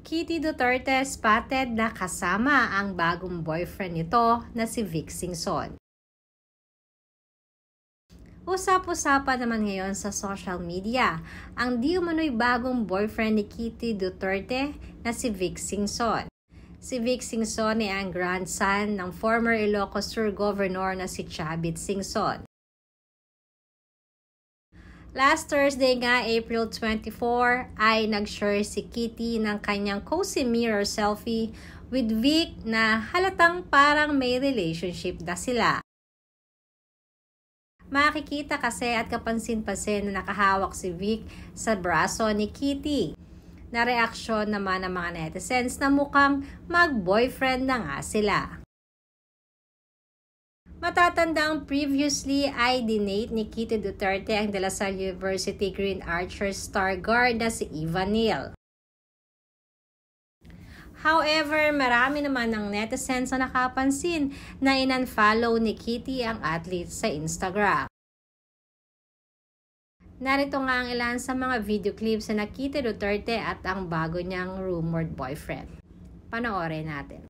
Kitty Duterte spotted na kasama ang bagong boyfriend nito na si Vic Singson. Usap-usapan naman ngayon sa social media ang di umano'y bagong boyfriend ni Kitty Duterte na si Vic Singson. Si Vic Singson ay ang grandson ng former Ilocos Sur Governor na si Chavit Singson. Last Thursday nga, April 24, ay nag-share si Kitty ng kanyang cozy mirror selfie with Vic na halatang parang may relationship na sila. Makikita kasi at kapansin-pansin na nakahawak si Vic sa braso ni Kitty. Na reaksyon naman ng mga netizens na mukhang mag-boyfriend na nga sila. Matatandang previously ay dinate ni Kitty Duterte ang De La Salle University Green Archers star guard na si Eva Neal. However, marami naman ng netizens na nakapansin na in-unfollow ni Kitty ang athlete sa Instagram. Narito nga ang ilan sa mga video clips na Kitty Duterte at ang bago niyang rumored boyfriend. Panoorin natin.